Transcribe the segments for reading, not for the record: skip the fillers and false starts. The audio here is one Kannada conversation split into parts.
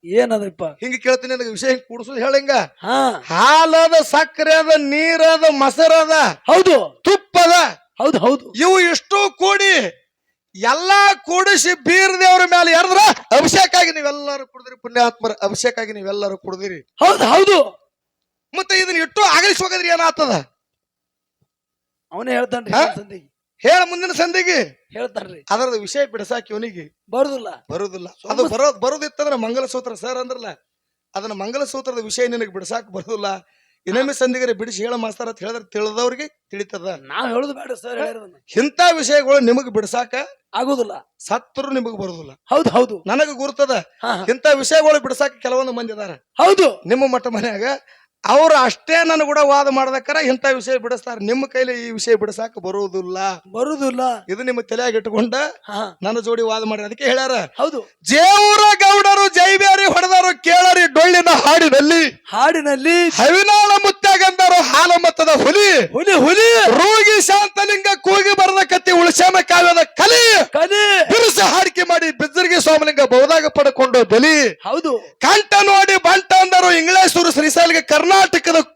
ಏನದ್ರಿಪ್ಪ? ಹಿಂಗ ಕೇಳ್ತೀನಿ ನನಗೆ ವಿಷಯ ಹಿಂಗ್ ಕೂಡ್ಸೋದು ಹೇಳಂಗ. ಹಾ, ಹಾಲದ, ಸಕ್ಕರೆ ಅದ, ನೀರದ, ಮೊಸರದ, ಹೌದು ತುಪ್ಪದ, ಹೌದು ಹೌದು. ಇವು ಇಷ್ಟು ಕೂಡಿ ಎಲ್ಲಾ ಕೂಡಿಸಿ ಬೀರ್ ದೇವ್ರ ಮೇಲೆ ಎರೆದ್ರ ಅಭಿಷೇಕ ಆಗಿ ನೀವೆಲ್ಲರೂ ಕುಡಿದಿರಿ. ಪುಣ್ಯಾತ್ಮರ ಅಭಿಷೇಕ ಆಗಿ ನೀವೆಲ್ಲರೂ ಕುಡಿದಿರಿ. ಹೌದು ಹೌದು. ಮತ್ತೆ ಇದನ್ನ ಇಟ್ಟು ಅಗಲಿಸಿ ಹೋಗದ್ರಿ ಏನಾಗ್ತದ? ಅವನೇ ಹೇಳ್ತಾನ್ರಿ ಹಾ? ಸಂದಿಗೆ ಹೇಳ ಮುಂದಿನ ಸಂದಿಗೆ ಹೇಳ್ತಾನ್ರಿ. ಅದರದ ವಿಷಯ ಬಿಡಸಾಕಿ ಇವನಿಗೆ ಬರುದಿಲ್ಲ. ಬರುದಿಲ್ಲ. ಅದು ಬರೋದಿತ್ತಂದ್ರ ಮಂಗಲಸೂತ್ರ ಸರ್ ಅಂದ್ರಲ್ಲ, ಅದನ್ನ ಮಂಗಲಸೂತ್ರದ ವಿಷಯ ನಿನಗೆ ಬಿಡಸಾಕ ಬರುದಿಲ್ಲ. ಇನ್ನೊಮ್ಮೆ ಸಂದಿಗರೆ ಬಿಡಿಸಿ ಹೇಳ ಮಾಸ್ತರ ಅಂತ ಹೇಳಿದ್ರೆ ತಿಳಿದವ್ರಿಗೆ ತಿಳಿತದ. ನಾವ್ ಹೇಳುದು ಬೇಡ ಸರ್ ಹೇಳಿರೋದನ್ನ. ಇಂಥ ವಿಷಯಗಳು ನಿಮಗ್ ಬಿಡಸಾಕ ಆಗುದಿಲ್ಲ. ಸತ್ರು ನಿಮಗ್ ಬರುದಿಲ್ಲ. ಹೌದು ಹೌದು. ನನಗ ಗುರ್ತದ. ಹಾ, ಇಂಥ ವಿಷಯಗಳು ಬಿಡಸಾಕ ಕೆಲವೊಂದು ಮಂದಿ ಅದಾರ ಹೌದು. ನಿಮ್ಮ ಮಠ ಮನ್ಯಾಗ. ಅವ್ರು ಅಷ್ಟೇ ನನ್ನ ಕೂಡ ವಾದ ಮಾಡ್ದಕ್ಕಾರ ಇಂಥ ವಿಷಯ ಬಿಡಿಸ್ತಾರ. ನಿಮ್ಮ ಕೈಲಿ ಈ ವಿಷಯ ಬಿಡಸಾಕ ಬರುವುದಿಲ್ಲ. ಬರುದಿಲ್ಲ. ಇದು ನಿಮ್ಮ ತಲೆಯಾಗ ಇಟ್ಟುಕೊಂಡ ಹಾ, ನನ್ನ ಜೋಡಿ ವಾದ ಮಾಡ್ರಿ. ಅದಕ್ಕೆ ಹೇಳ್ಯಾರ, ಹೌದು. ಜೇವೂರ ಗೌಡರು ಜೈಬೇರಿ ಹೊಡೆದರು ಕೇಳರಿ ಡೊಳ್ಳಿನ ಹಾಡಿನಲ್ಲಿ, ಹಾಡಿನಲ್ಲಿ ಹವಿನಾಳ ಮುತ್ಯಾಗಂದರು ಹಾಲ ಮತ್ತದ ಹುಲಿ, ಹುಲಿ ಹುಲಿ ರೋಗಿ ಶಾಂತಲಿಂಗ ಕೂಗಿ ಬರದ ಕತ್ತಿ ಉಳಿಸ್ಯಾನ ಕಾವ್ಯದ ಕಲಿ, ಕಲಿ ಬಿರುಸ ಹಾಡಿಕೆ ಮಾಡಿ ಬಿಜ್ಜರ್ಗಿ ಸೋಮಲಿಂಗ ಬಹುದಾಗ ಪಡ್ಕೊಂಡು ಬಲಿ, ಹೌದು ಕಂಠ ನೋಡಿ ಬಂಟ ಅಂದರು ಇಂಗ್ಲೇಶ್ವರು ಶ್ರೀಶೈಲಿಗೆ ಕರ್ನಾಟಕದ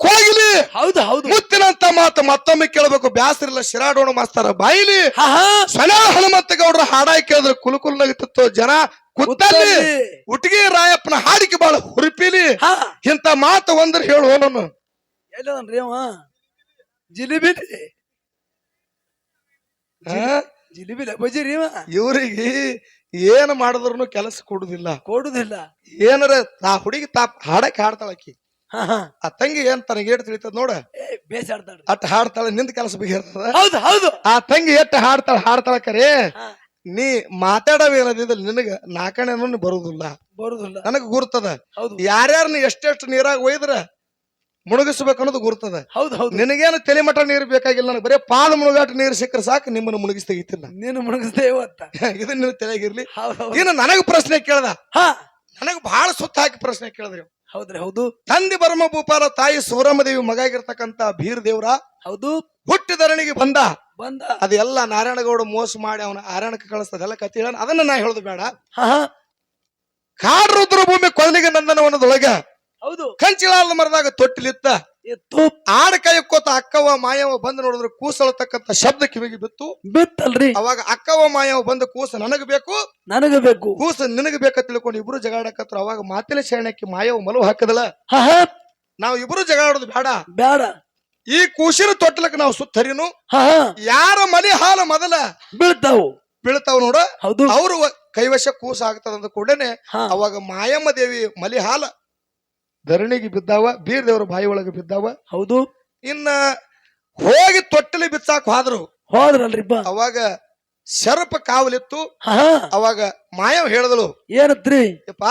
ಕೋಗಿಲಿ, ಹೌದು ಹೌದು. ಮುತ್ತಿನಂತ ಮಾತು ಮತ್ತೊಮ್ಮೆ ಕೇಳಬೇಕು ಬ್ಯಾಸರಿಲ್ಲ ಶಿರಾಡೋಣ ಮಾಸ್ತರ ಬಾಯಿಲಿ, ಹಾ, ಹಾ. ಸಣ್ಣ ಹನುಮಂತ ಗೌಡರ ಹಾಡಾಗಿ ಕೇಳಿದ್ರೆ ಕುಲುಕುಲ್ ನಗಿತ್ತು ಜನ ಕುತ್ತಲ್ಲಿ, ಉಟ್ಗಿ ರಾಯಪ್ಪನ ಹಾಡಿಕೆ ಬಾಳ ಹುರುಪಿಲಿ. ಹಾ, ಇಂತ ಮಾತು ಒಂದ್ರ ಹೇಳು ನಾನು ಎಲ್ಲದನ್ರಿ ಅವ ಜಿಲಿಬಿ ಜಿಲಿಬಿ ಬಜಿರಿ ಇವ. ಇವ್ರಿಗೆ ಏನ್ ಮಾಡಿದ್ರು ಕೆಲಸ ಕೊಡುದಿಲ್ಲ, ಕೊಡುದಿಲ್ಲ. ಏನಾರ ಆ ಹುಡುಗಿ ಹಾಡಕ್ಕೆ ಹಾಡ್ತಾಳಕಿ. ಹಾ, ಹಾ. ಆ ತಂಗಿ ಏನ್ ತನಗೆ ಏಟ್ ತಿಳಿತದ ನೋಡ, ಬೇಸಾಡ್ತಾಳ. ಅಟ್ ಹಾಡ್ತಾಳ, ನಿಂದ ಕೆಲಸ ಬಿಗಿರ್ತದ. ಹೌದು ಹೌದು. ಆ ತಂಗಿ ಎಟ್ಟ ಹಾಡ್ತಾಳ ಕರೆ. ಹಾ, ನೀ ಮಾತಾಡವೇನದಿಲ್ಲ ನಿನಗ ನಾಕಣೆ ಬರುದಿಲ್ಲ. ಬರುದಿಲ್ಲ. ನನಗ ಗುರ್ತದ. ಹೌದು ಯಾರ್ಯಾರನ್ನ ಎಷ್ಟೆಷ್ಟು ನೀರಾಗ ಒಯ್ದ್ರ ಮುಳುಗಿಸ್ಬೇಕು ಅನ್ನೋದು ಗುರ್ತದ. ಹೌದು ಹೌದು. ನಿನಗೇನು ತಲೆಮಠ ನೀರು ಬೇಕಾಗಿಲ್ಲ. ನನಗೆ ಬರೀ ಪಾಲು ಮುಳುಗಾಟ ನೀರು ಸಿಕ್ಕರೆ ಸಾಕು, ನಿಮ್ಮನ್ನು ಮುಳುಗಿಸ್ ತೆಗಿತಿಲ್ಲ. ನೀನು ಮುಳುಗಿಸ್ದೆ ಇವತ್ತ. ಇದು ನಿನ್ನ ತಲೆಗಿರ್ಲಿ. ಹೌದು ಹೌದು. ಇನ್ನು ನನಗ ಪ್ರಶ್ನೆ ಕೇಳ್ದ, ಹಾ, ನನಗ ಬಹಳ ಸುತ್ತ ಹಾಕಿ ಪ್ರಶ್ನೆ ಕೇಳಿದ್ರಿ. ಹೌದ್ರಿ ಹೌದು. ತಂದೆ ಬರಮ ಭೂಪಾಲ, ತಾಯಿ ಸೂರಮ್ಮದೇವಿ ಮಗ ಆಗಿರ್ತಕ್ಕಂತ ಬೀರ್ ದೇವ್ರ ಹೌದು. ಹುಟ್ಟಿದರಣಿಗೆ ಬಂದ. ಬಂದ ಅದೆಲ್ಲ ನಾರಾಯಣಗೌಡ ಮೋಸ ಮಾಡಿ ಅವನ ಆರಣಕ್ಕೆ ಕಳಿಸ್ತದೆಲ್ಲ ಕತಿ ಹೇಳ. ಅದನ್ನ ನಾ ಹೇಳುದು ಬೇಡ. ಹಾ, ಹಾ. ಕಾಡ್ ರುದ್ರ ಭೂಮಿ ಕೊದಲಿಗೆ ನಂದನವನದೊಳಗ ಹೌದು. ಕಂಚಿಲಾದ ಮರದಾಗ ತೊಟ್ಟಿಲಿತ್ತ. ಎತ್ತು ಆಡ ಕೈಕೋತ ಅಕ್ಕವ ಮಾಯವ ಬಂದು ನೋಡಿದ್ರೆ ಕೂಸಳತಕ್ಕಂತ ಶಬ್ದ ಕಿವಿಗೆ ಬಿತ್ತು. ಬಿತ್ತಲ್ರಿ. ಅವಾಗ ಅಕ್ಕವ ಮಾಯವ ಬಂದು ಕೂಸ ನನಗ ಬೇಕು, ನನಗ ಬೇಕು, ಕೂಸ ನಿನಗ ಬೇಕ ತಿಳ್ಕೊಂಡು ಇಬ್ರು ಜಗಾಡಕತ್ರ. ಅವಾಗ ಮಾತಿನ ಶರಣಕ್ಕೆ ಮಾಯವ ಮಲವು ಹಾಕದಲ್ಲ. ಹಾ, ಹಾ. ನಾವು ಇಬ್ರು ಜಗಾಡೋದು ಬೇಡ. ಬ್ಯಾಡ. ಈ ಕೂಸಿನ ತೊಟ್ಟಲಕ್ಕೆ ನಾವು ಸುತ್ತರಿನು. ಹಾ, ಹಾ. ಯಾರ ಮಲಿ ಹಾಲು ಮೊದಲ ಬೀಳ್ತಾವು ಬೀಳ್ತಾವ್ ನೋಡ, ಹೌದು. ಅವರು ಕೈವಶ ಕೂಸ ಆಗ್ತದಂದ ಕೂಡನೆ ಹಾ. ಅವಾಗ ಮಾಯಮ್ಮ ದೇವಿ ಮಲಿ ಹಾಲ ಧರಣಿಗೆ ಬಿದ್ದಾವ, ಬೀರ್ ದೇವ್ರ ಬಾಯಿ ಒಳಗೆ ಬಿದ್ದಾವ. ಹೌದು. ಇನ್ನ ಹೋಗಿ ತೊಟ್ಟಲಿ ಬಿಚ್ಚಾಕ್ ಹೋದ್ರು. ಹೋದ್ರಲ್ರಿಪ್ಪ. ಅವಾಗ ಶರಪ ಕಾವಲಿತ್ತು. ಹಾ, ಹಾ. ಅವಾಗ ಮಾಯವ್ ಹೇಳಿದಳು, ಏನತ್ರಿ? ಯಪ್ಪ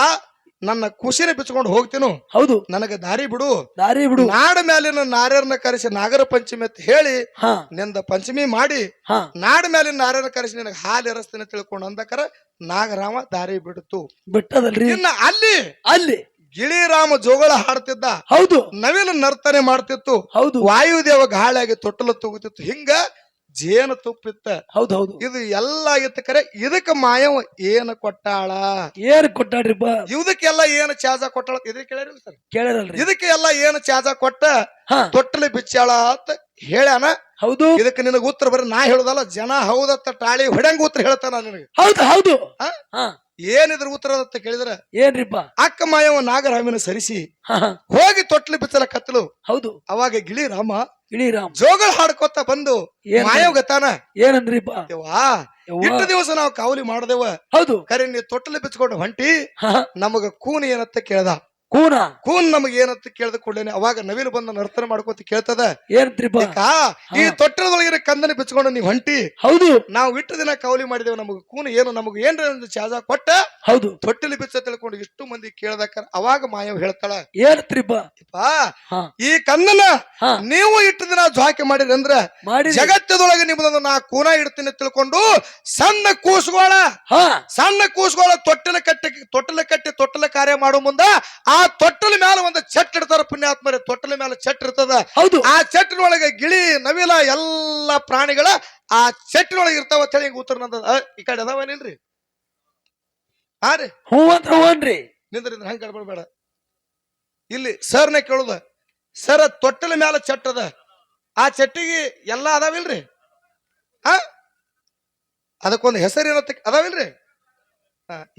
ನನ್ನ ಖುಷಿನ ಬಿಚ್ಕೊಂಡು ಹೋಗ್ತೀನು, ಹೌದು. ನನಗ ದಾರಿ ಬಿಡು. ದಾರಿ ಬಿಡು. ನಾಡ ಮೇಲಿನ ನಾರ್ಯರನ್ನ ಕರೆಸಿ ನಾಗರ ಪಂಚಮಿ ಅಂತ ಹೇಳಿ ಹಾ, ನಿಂದ ಪಂಚಮಿ ಮಾಡಿ ಹಾ. ನಾಡ ಮೇಲಿನ ನಾರ್ಯರನ್ನ ಕರೆಸಿ ನಿನಗೆ ಹಾಲು ಎರಸ್ತೀನಿ ತಿಳ್ಕೊಂಡು ಅಂದಕರ ನಾಗರಾಮ ದಾರಿ ಬಿಡ್ತು. ಬಿಟ್ಟದಲ್ರಿ. ಇನ್ನ ಅಲ್ಲಿ ಅಲ್ಲಿ ಗಿಳಿರಾಮ ಜೋಗಳ ಹಾಡ್ತಿದ್ದ, ಹೌದು ನವಿಲು ನರ್ತನೆ ಮಾಡ್ತಿತ್ತು, ಹೌದು ವಾಯುದೇವ ಗಾಳಿಯಾಗಿ ತೊಟ್ಟಲ ತೂಗುತ್ತಿತ್ತು. ಹಿಂಗ ಜೇನು ತುಪ್ಪಿತ್ತ. ಹೌದು ಹೌದು. ಇದು ಎಲ್ಲ ಆಗಿತ್ತ ಕರೆ. ಇದಕ್ಕ ಮಾಯವ ಏನ ಕೊಟ್ಟಾಳ? ಏನ್ ಕೊಟ್ಟಾಡ್ರಿಪ್ಪ? ಇದಕ್ಕೆಲ್ಲ ಏನ್ ಚಾಜ ಕೊಟ್ಟಾಳ? ಇದಕ್ಕೆ ಕೇಳಿರಲ್ಲ ಸರ್? ಕೇಳಿರಲ್ರಿ. ಇದಕ್ಕೆ ಎಲ್ಲ ಏನ್ ಚಾಜ ಕೊಟ್ಟ ಹಾ, ತೊಟ್ಟಲಿ ಬಿಚ್ಚಾಳ ಅಂತ ಹೇಳ್ಯಾನ. ಹೌದು. ಇದಕ್ಕೆ ನಿನಗ ಉತ್ತರ ಬರೀ ನಾ ಹೇಳುದಲ್ಲ, ಜನ ಹೌದತ್ತ ಟಾಳಿ ಹೊಡೆಂಗ ಉತ್ತರ ಹೇಳ್ತಾನ ನಿನಗೆ. ಹೌದು ಹೌದು. ಹಾ? ಹಾ, ಏನಿದ್ರ ಉತ್ತರ ಅಂತ ಕೇಳಿದ್ರ, ಏನ್ರಿಪ್ಪ? ಅಕ್ಕ ಮಾಯವ ನಾಗರಾಮಿನ ಸರಿಸಿ ಹಾ, ಹಾ. ಹೋಗಿ ತೊಟ್ಲಿ ಬಿಚ್ಚಲ ಕತ್ತಲು. ಹೌದು. ಅವಾಗ ಗಿಳಿರಾಮ ಇಳಿರಾಮ್ ಜೋಗಳ ಹಾಡ್ಕೊತ ಬಂದು ಮಾಯವ್ ಗತಾನ, ಏನಂದ್ರಿಪ್ಪ? ಯವ್ವಾ ಇಟ್ಟು ದಿವಸ ನಾವು ಕಾವಲಿ ಮಾಡದೇವ, ಹೌದು. ಕರೆ ನೀ ತೊಟ್ಟಲಿ ಬಿಚ್ಕೊಂಡು ಹೊಂಟಿ ಹಾ, ಹಾ. ನಮಗ ಕೂನ್ ಏನತ್ತ ಕೇಳ್ದ. ಕೂನ ಕೂನ್ ನಮಗ ಏನತ್ತ ಕೇಳ್ದ ಕೂಡಲೇನೆ ಅವಾಗ ನವಿಲು ಬಂದ ನರ್ತನ ಮಾಡ್ಕೋತ ಕೇಳ್ತದ, ಏನಂತ್ರಿಪ್ಪ? ಈ ತೊಟ್ಟಲದೊಳಗಿನ ಕಂದನ ಬಿಚ್ಕೊಂಡು ನೀವ್ ಹೊಂಟಿ, ಹೌದು. ನಾವು ಇಟ್ಟು ದಿನ ಕಾವಲಿ ಮಾಡಿದೇವ, ನಮಗ ಕೂನ್ ಏನು, ನಮಗ ಏನ್ರ ಒಂದು ಚಾಜ ಕೊಟ್ಟ ಹೌದು. ತೊಟ್ಟಲಿ ಬಿಚ್ಚ ತಿಳ್ಕೊಂಡು ಇಷ್ಟು ಮಂದಿ ಕೇಳ್ದಕ್ಕ ಅವಾಗ ಮಾಯವ್ ಹೇಳ್ತಾಳ, ಏನಂತ್ರಿಪ್ಪ? ಯಪ್ಪಾ ಈ ಕಂದನ ನೀವು ಇಟ್ಟು ದಿನ ಜ್ವಾಕೆ ಮಾಡಿದ್ರಿ ಅಂದ್ರ ಮಾಡಿ ಜಗತ್ತದೊಳಗೆ ನಿಮ್ದೊಂದು ನಾ ಕೂನ ಇಡ್ತೀನಿ ತಿಳ್ಕೊಂಡು ಸಣ್ಣ ಕೂಸುಗೋಳ ತೊಟ್ಟಲ ಕಟ್ಟಿ ತೊಟ್ಟಲ ಕಾರ್ಯ ಮಾಡೋ ಮುಂದ ಆ ತೊಟ್ಟಲ ಮ್ಯಾಲ ಒಂದು ಚಟ್ ಇಡ್ತಾರ ಪುಣ್ಯಾತ್ಮರೇ. ತೊಟ್ಟಲ ಮ್ಯಾಲ ಚಟ್ ಇರ್ತದ. ಹೌದು. ಆ ಚಟ್ಟಿನೊಳಗೆ ಗಿಳಿ ನವಿಲ ಎಲ್ಲಾ ಪ್ರಾಣಿಗಳ ಆ ಚಟ್ಟಿನೊಳಗೆ ಇರ್ತಾವ ಅಂತ ಹೇಳಿ ಉತ್ತರ ನಂದ. ಈ ಕಡೆ ಅದಾವೇನಿಲ್ರಿ? ಹಾ ರೀ, ಹೂ ಅಂತ ಹೂವನ್ರಿ. ನಿಂದ್ರಿದ್ರೆ ಹಂಗೆ ಗಡ್ಬಡ್ಬೇಡ. ಇಲ್ಲಿ ಸರ್ನ ಕೇಳುದ, ಸರ್ ತೊಟ್ಟಲ ಮ್ಯಾಲ ಚಟ್ ಅದ, ಆ ಚಟ್ಟಿಗೆ ಎಲ್ಲ ಅದಾವಿಲ್ರಿ? ಆ ಅದಕ್ಕೊಂದು ಹೆಸರು ಏನತ್ತ ಅದಾವಿಲ್ರಿ?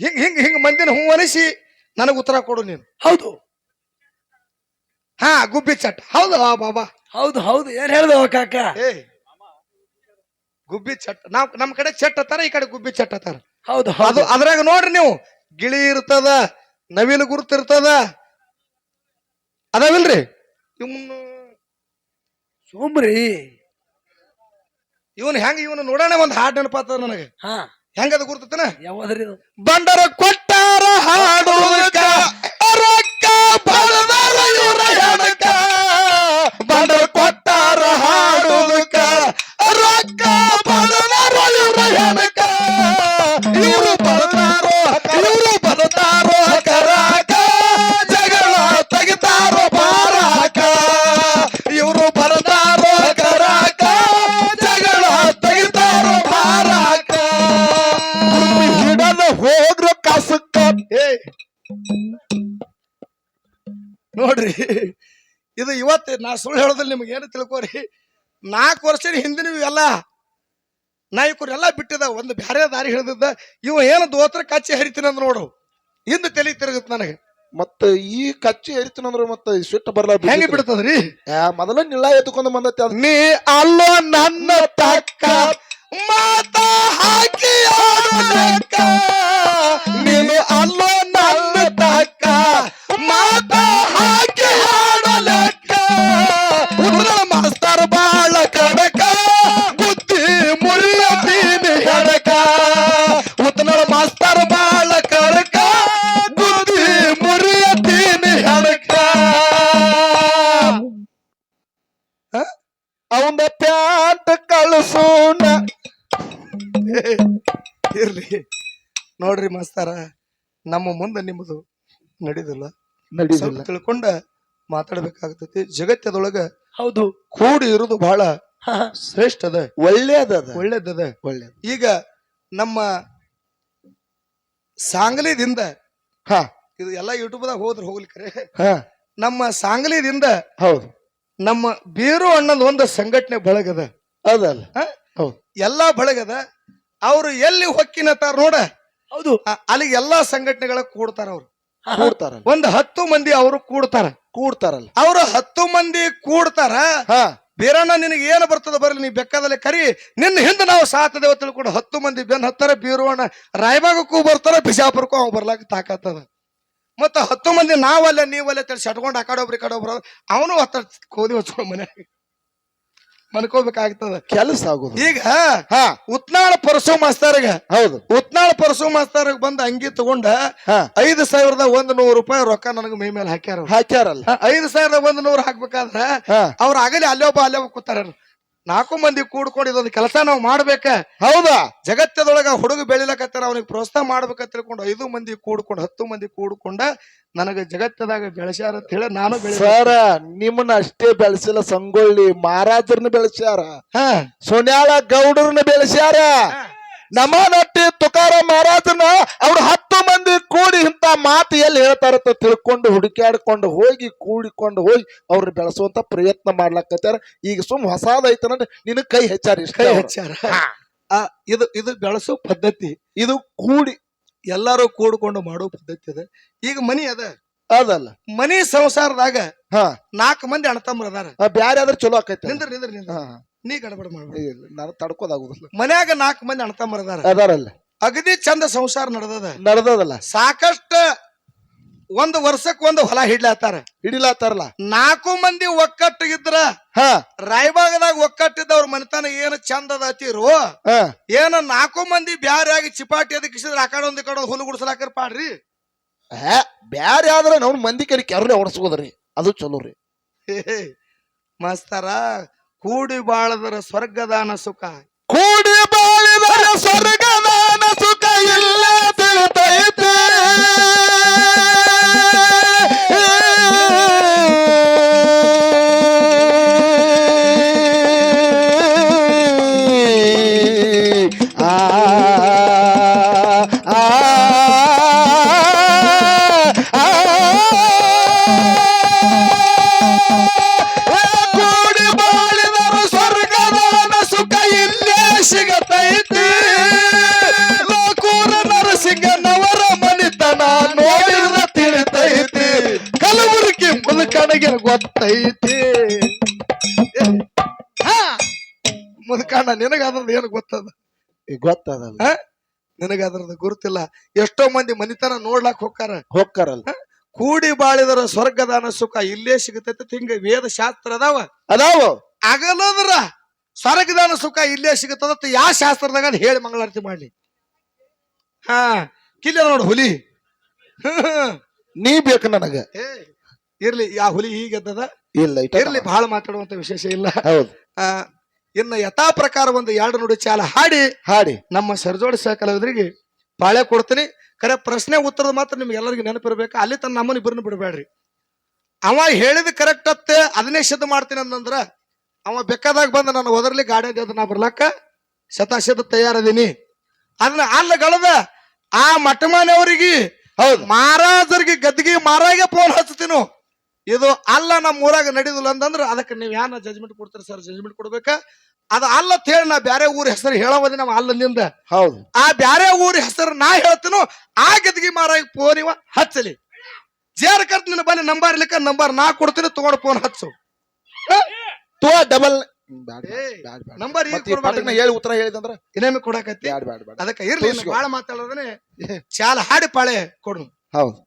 ಹಿಂಗ್ ಹಿಂಗ್ ಹಿಂಗ್ ಮಂದಿನ ಹೂ ಅನಿಸಿ ನನಗೆ ಉತ್ತರ ಕೊಡು ನೀನು. ಹೌದು ಹಾ, ಗುಬ್ಬಿ ಚಟ್. ಹೌದು ಬಾಬಾ, ಹೌದು ಹೌದು, ಏನ್ ಹೇಳ್ದವ ಕಾಕ? ಏ ಗುಬ್ಬಿ ಚಟ್. ನಾವ್ ನಮ್ ಕಡೆ ಚಟ್ ಅತ್ತಾರ, ಈ ಕಡೆ ಗುಬ್ಬಿ ಚಟ್ ಅತ್ತಾರ. ಹೌದು ಅದು ಹೌದು. ಅದ್ರಾಗ ನೋಡ್ರಿ ನೀವು, ಗಿಳಿ ಇರ್ತದ, ನವಿಲು ಗುರುತಿರ್ತದ, ಅದಾವಿಲ್ರಿ? ಇವನು ಸುಮ್ರಿ. ಇವನು ನೋಡೋಣ ಒಂದ್ ಹಾಡ್ ನೆನಪಾತದ ನನಗೆ. ಹಾ, ಹೆಂಗದ ಗುರ್ತತನ? ಯಾವದ್ರಿ ಇದು? ಬಂಡರ ಕೊಟ್ಟಾರ ಹಾಡುವುದಕ್ಕ, ರೊಕ್ಕ ಬಡದಾರ ಇವ್ರ ಹೆಣಕ. ಬಂಡರ ಕೊಟ್ಟಾರ ಹಾಡುವುದಕ್ಕ, ರೊಕ್ಕ ಬಡದಾರ ಇವ್ರ ಹೆಣಕ. ಇವ್ರು ಬಡತಾರೋ ಕರಾಕ, ಜಗಳ ತೆಗಿತಾರೋ ಬಾರಾಕ. ಇವ್ರು ಬಡತಾರೋ ಕರಾಕ, ಜಗಳ ತೆಗಿತಾರೋ ಬಾರಾಕ. ಹಿಡದ ಹೋಗ್ರು ಕಸಕ್ಕ. ನೋಡ್ರಿ, ಇದು ಇವತ್ತು ನಾ ಸುಳ್ಳು ಹೇಳೋದಿಲ್ಲ, ನಿಮ್ಗೆ ಏನು ತಿಳ್ಕೋರಿ. 4 ವರ್ಷ ಹಿಂದಿನ ಎಲ್ಲ ನಾಯಕರೆಲ್ಲ ಬಿಟ್ಟಿದ, ಒಂದು ಬ್ಯಾರೆ ದಾರಿ ಹಿಡಿದಿದ್ದ. ಇವ ಏನು ದೋತ್ರ ಕಚ್ಚಿ ಹರಿತೀನಿ ಅಂದ್ ನೋಡು, ಹಿಂದೆ ತಲೆ ತಿರುಗುತ್ತೆ ನನಗೆ. ಮತ್ತೆ ಈ ಕಚ್ಚಿ ಹರಿತನಂದ್ರ ಮತ್ತೆ ಸಿಟ್ಟು ಬರ್ಲ ಹೆಂಗೆ ಬಿಡ್ತದ್ರಿ? ಮೊದಲ ನಿಳ್ಳ ಎತ್ಕೊಂಡ್ ಬಂದತ್ತೆ ಅದ್. ನೀ ಅಲ್ಲೋ ನನ್ನ ತಕ್ಕ ಮಾತ ಹಾಕಿ ಆಡಲಕ್ಕ. ನೀನು ಅಲ್ಲೋ ನನ್ನ ತಕ್ಕ ಮಾತ ಹಾಕಿ ಆಡಲಕ್ಕ. ಉದ್ರ ಮಾಸ್ತರ್ ಬಾಳ ಕಡಕ, ಬುದ್ಧಿ ಮುರಿಯತೀನಿ ಹೆಡಕ. ಉತ್ತನಳ ಮಾಸ್ತರ್ ಬಾಳ ಕಡಕ, ಬುದ್ಧಿ ಮುರಿಯತೀನಿ ಹೆಡಕ. ಅವನ ಪ್ಯಾಂಟ್ ಕಳಿಸೋಣ. ಇರ್ಲಿ ನೋಡ್ರಿ ಮಾಸ್ತಾರ, ನಮ್ಮ ಮುಂದೆ ನಿಮ್ಮದು ನಡೀದಿಲ್ಲ, ನಡೀದಿಲ್ಲ. ತಿಳ್ಕೊಂಡ ಮಾತಾಡ್ಬೇಕಾಗ್ತೈತಿ. ಜಗತ್ತದೊಳಗ ಹೌದು. ಕೂಡಿ ಇರುವುದು ಬಹಳ ಶ್ರೇಷ್ಠ ಅದ, ಒಳ್ಳೇದದ, ಒಳ್ಳೇದದ. ಒಳ್ಳೇದ್. ಈಗ ನಮ್ಮ ಸಾಂಗಲಿದಿಂದ, ಹಾ ಇದು ಎಲ್ಲ ಯೂಟ್ಯೂಬ್ದಾಗ ಹೋದ್ರೆ ಹೋಗ್ಲಿಕ್ರೆ, ಹಾ ನಮ್ಮ ಸಾಂಗಲಿದಿಂದ ಹೌದು, ನಮ್ಮ ಬೀರು ಅಣ್ಣದ ಒಂದು ಸಂಘಟನೆ ಬಳಗದ. ಅದಲ್ಲ. ಹೌದು, ಎಲ್ಲಾ ಬಳಗದ. ಅವ್ರು ಎಲ್ಲಿ ಹೊಕ್ಕಿನತಾರ ನೋಡ, ಹೌದು. ಅಲ್ಲಿಗೆ ಎಲ್ಲಾ ಸಂಘಟನೆಗಳ ಕೂಡ್ತಾರ. ಅವ್ರು ಕೂಡ್ತಾರಲ್ಲ, ಒಂದು 10 ಮಂದಿ ಅವರು ಕೂಡ್ತಾರ. ಕೂಡ್ತಾರಲ್ಲ. ಅವ್ರು 10 ಮಂದಿ ಕೂಡ್ತಾರ. ಹಾ, ಬೀರಣ್ಣ ನಿನಗೆ ಏನು ಬರ್ತದ ಬರ್ಲಿ, ನೀ ಬೆಕ್ಕದಲ್ಲಿ ಕರಿ, ನಿನ್ನ ಹಿಂದೆ ನಾವು ಸಾತದೇವ ತಿಳ್ಕೊಂಡು 10 ಮಂದಿ ಬೆನ್ ಹತ್ತಾರ. ಬೀರಣ್ಣ ರಾಯಬಾಗಕ್ಕೂ ಬರ್ತಾರ, ಬಿಜಾಪುರಕ್ಕೂ ಅವ್ ಬರ್ಲಾಕ ತಾಕತ್ತದ. ಮತ್ತ 10 ಮಂದಿ ನಾವಲ್ಲ ನೀವಲ್ಲ ತಿಳಿ ಸಟ್ಕೊಂಡು ಆ ಕಡೆ ಒಬ್ರು ಅವನು ಹತ್ತ ಕೋದಿ ಹೊಚ್ಕೊಂಡ್ ಮನ್ಯಾಗ ಮನ್ಕೋಬೇಕಾಗ್ತದ. ಕೆಲಸ ಆಗುದು. ಈಗ ಹಾ, ಉತ್ನಾಳ ಪರಸು ಮಾಸ್ತರ್ಗ, ಹೌದು, ಉತ್ನಾಳ ಪರಸು ಮಾಸ್ತರ್ಗ ಬಂದ ಅಂಗಿ ತಗೊಂಡ ಹಾ 5,100 ರೂಪಾಯಿ ರೊಕ್ಕ ನನಗೆ ಮೈ ಮೇಲೆ ಹಾಕ್ಯಾರ. ಹಾಕ್ಯಾರಲ್ಲ. 5,100 ಹಾಕ್ಬೇಕಾದ್ರ ಹಾ, ಅವ್ರ ಆಗಲಿ ಅಲ್ಲೇ ಒಬ್ಬ ಕೂತಾರ. 4 ಮಂದಿ ಕೂಡ್ಕೊಂಡು ಇದೊಂದು ಕೆಲಸ ನಾವು ಮಾಡ್ಬೇಕ. ಹೌದಾ? ಜಗತ್ತದೊಳಗ ಹುಡುಗ ಬೆಳಿಲಕತ್ತಾರ, ಅವನಿಗೆ ಪ್ರೋತ್ಸಾಹ ಮಾಡ್ಬೇಕಂತ ತಿಳ್ಕೊಂಡು 5 ಮಂದಿ ಕೂಡ್ಕೊಂಡು 10 ಮಂದಿ ಕೂಡ್ಕೊಂಡ ನನಗ ಜಗತ್ತದಾಗ ಬೆಳೆಸ್ಯಾರ ಅಂತ ಹೇಳಿ ನಾನು ಸರ ನಿಮ್ಮನ್ನ ಅಷ್ಟೇ ಬೆಳೆಸಿಲ್ಲ, ಸಂಗೊಳ್ಳಿ ಮಹಾರಾಜರನ್ನ ಬೆಳೆಸ್ಯಾರ, ಹಾ ಸೋನ್ಯಾಳ ಗೌಡರನ್ನ ಬೆಳೆಸ್ಯಾರ, ನಮನಟ್ಟಿ ತುಕಾರಾಮ್ ಮಹಾರಾಜನ ಅವ್ರು 10 ಮಂದಿ ಕೂಡಿ ಇಂತ ಮಾತು ಎಲ್ಲಿ ಹೇಳ್ತಾರಂತ ತಿಳ್ಕೊಂಡು ಹುಡುಕ್ಯಾಡ್ಕೊಂಡು ಹೋಗಿ ಕೂಡಿಕೊಂಡು ಹೋಗಿ ಅವ್ರನ್ನ ಬೆಳೆಸುವಂತ ಪ್ರಯತ್ನ ಮಾಡ್ಲಕತ್ತಾರ. ಈಗ ಸುಮ್ ಹೊಸಾದೈತಂದ್ರೆ ನಿನ್ನ ಕೈ ಹೆಚ್ಚಾರ, ಇಷ್ಟ ಕೈ ಹೆಚ್ಚಾರ. ಇದು ಬೆಳೆಸೋ ಪದ್ಧತಿ, ಇದು ಕೂಡಿ ಎಲ್ಲಾರು ಕೂಡ್ಕೊಂಡು ಮಾಡೋ ಪದ್ಧತಿ ಅದ. ಈಗ ಮನಿ ಅದ, ಅದಲ್ಲ ಮನಿ ಸಂಸಾರದಾಗ ಹಾ 4 ಮಂದಿ ಅಣ್ಣತಮ್ಮರ ಅದಾರ. ಬ್ಯಾರೆ ಆದ್ರೆ ಚಲೋ ಆಕೈತಿ. ನಿಂದ್ರ ನೀ ಗಡಬಡ ಮಾಡ್ಬೇಡ, ನಾನು ತಡ್ಕೋದಾಗುದಿಲ್ಲ. ಮನ್ಯಾಗ 4 ಮಂದಿ ಅಣ್ಣತಮ್ಮರ ಅದಾರ, ಅದಾರಲ್ಲ, ಅಗದಿ ಚಂದ ಸಂಸಾರ ನಡ್ದದಲ್ಲ. ಸಾಕಷ್ಟ 1 ವರ್ಷಕ್ಕೆ 1 ಹೊಲ ಹಿಡ್ಲಾತಾರ, ಹಿಡಿಲಾತಾರಲ್ಲ. 4 ಮಂದಿ ಒಕ್ಕಟ್ಟಿಗಿದ್ರ ಹಾ ರಾಯಬಾಗದಾಗ ಒಕ್ಕಟ್ಟಿದ್ದವ್ರ ಮನೆತನ ಏನ್ ಚಂದ ಅದ ಅತಿರು. ಹಾ ಏನ 4 ಮಂದಿ ಬ್ಯಾರೆ ಆಗಿ ಚಿಪಾಟಿ ಅದ ಕಿಸಿದ್ರ ಆ ಕಡೆ ಒಂದ್ ಕಡೆ ಹುಲ್ಲು ಗುಡ್ಸಲಾಕರ್ ಪಾಡ್ರಿ. ಬ್ಯಾರೆ ಆದ್ರೆ ನಾವು ಮಂದಿ ಕಡೆ ಕೆರಳೆ ಹೊಡ್ಸ್ಕೋದ್ರಿ, ಅದು ಚಲೋ ರೀ. ಮಾಸ್ತರ, ಕೂಡಿ ಬಾಳದರ ಸ್ವರ್ಗದಾನ ಸುಖ, ಕೂಡಿ ಬಾಳಿದರೆ ಸ್ವರ್ಗದಾನ ಸುಖ ಇಲ್ಲ ತಿಳಿತೈತೆ. ಕೂಡಿ ಬಾಳಿದರು ಸ್ವರ್ಗದಾನ ಸುಖ ಇಲ್ಲೇ ಸಿಗತೈತಿ ಲೋಕೂರ ನರಸಿಂಗನವರ ಮನಿತನ ನೋಡಿದ್ರ ತಿಳಿತೈತಿ ಕಲಬುರಗಿ ಮುದುಕನಿಗೆ ಗೊತ್ತೈತಿ. ಮುದುಕಣ್ಣ ನಿನಗಾದ್ರದ್ದು ಏನು ಗೊತ್ತದ? ಗೊತ್ತದಲ್ಲ, ನಿನಗಾದ್ರದ್ದು ಗುರುತಿಲ್ಲ. ಎಷ್ಟೋ ಮಂದಿ ಮನಿತನ ನೋಡ್ಲಾಕ್ ಹೋಗ್ತಾರಲ್ಲ. ಕೂಡಿ ಬಾಳಿದರ ಸ್ವರ್ಗದಾನ ಸುಖ ಇಲ್ಲೇ ಸಿಗತೈತಿ. ಹಿಂಗ ವೇದ ಶಾಸ್ತ್ರ ಅದಾವ ಆಗಲ್ಲದ್ರ ಸ್ವರ್ಗದಾನ ಸುಖ ಇಲ್ಲೇ ಸಿಗತದ ಯಾವ ಶಾಸ್ತ್ರದಾಗ ಅಂತ ಹೇಳಿ ಮಂಗಳಾರತಿ ಮಾಡ್ಲಿ. ಹಾ ಕಿಲ್ಲ ನೋಡು ಹುಲಿ. ನೀ ಬೇಕು ನನಗ. ಇರ್ಲಿ, ಯಾ ಹುಲಿ ಹೀಗೆದ್ದದ ಇಲ್ಲ ಇರ್ಲಿ, ಬಹಳ ಮಾತಾಡುವಂತ ವಿಶೇಷ ಇಲ್ಲ. ಹೌದು. ಇನ್ನು ಯಥಾ ಪ್ರಕಾರ ಒಂದು 2 ನುಡಿ ಚಾಲ ಹಾಡಿ ನಮ್ಮ ಸರ್ಜೋಡಿ ಸಹ ಕಲಾವಿದರಿಗೆ ಪಾಳೆ ಕೊಡ್ತೀನಿ. ಖರೆ ಪ್ರಶ್ನೆ ಉತ್ತರದ ಮಾತ್ರ ನಿಮ್ಗೆ ಎಲ್ಲರಿಗೂ ನೆನಪಿರ್ಬೇಕು. ಅಲ್ಲಿ ತನ್ನ ನಮ್ಮನ್ನ ಇಬ್ಬರನ್ನ ಬಿಡಬೇಡ್ರಿ. ಅವ ಹೇಳಿದ ಕರೆಕ್ಟ್ ಅತ್ತೆ ಅದನ್ನೇ ಸಿದ್ಧ ಮಾಡ್ತೀನಿ ಅಂತಂದ್ರ ಅವ ಬೇಕಾದಾಗ ಬಂದ ನಾನು ಹೋದರ್ಲಿ ಗಾಡಿ ನಾ ಬರ್ಲಾಕ ಶತಾಶತ ತಯಾರದೀನಿ. ಅದನ್ನ ಅಲ್ಲಗಳದ ಆ ಮಠಮಾನವರಿಗೆ ಹೌದು ಮಹಾರಾಜರಿಗೆ ಗದ್ದಿಗೆ ಮಾರಾಗೆ ಫೋನ್ ಹಚ್ತೀನೋ ಇದು ಅಲ್ಲ ನಮ್ಮ ಊರಾಗ ನಡೀದಿಲ್ಲ ಅಂತಂದ್ರ ಅದಕ್ಕೆ ನೀವ್ ಯಾನ ಜಜ್ಮೆಂಟ್ ಕೊಡ್ತೀರಿ ಸರ್? ಜಜ್ಮೆಂಟ್ ಕೊಡ್ಬೇಕ. ಅದು ಅಲ್ಲ ಅಂತ ಹೇಳಿ ನಾ ಬ್ಯಾರೆ ಊರ ಹೆಸರು ಹೇಳೋದಿ ನಾವು ಅಲ್ಲಿಂದ. ಹೌದು. ಆ ಬ್ಯಾರೆ ಊರ ಹೆಸರು ನಾ ಹೇಳ್ತೀನೋ ಆ ಗದ್ದಿಗೆ ಮಾರಾಗ ಫೋನ್ ಇವ ಹಚ್ಚಲಿ. ಜೇರ್ ಕರ್ತ ನಿನ್ನ ಬನ್ನಿ ನಂಬರ್ ಇರ್ಲಿಕ್ಕ ನಂಬರ್ ನಾ ಕೊಡ್ತೀನಿ, ತಗೊಂಡು ಫೋನ್ ಹಚ್ಚು. ಡಬಲ್ ನಂಬರ್ ಹೇಳಿ ಉತ್ತರ ಹೇಳಿದಂದ್ರ ಇನ್ನೊಮ್ಮೆ ಕೊಡಕತ್ತಿ. ಅದಕ್ಕೆ ಇರ್ಲಿ, ಬಾಳ ಮಾತಾಡೋದನೆ ಚಾಲ ಹಾಡಿ ಪಾಳೆ ಕೊಡು. ಹೌದು.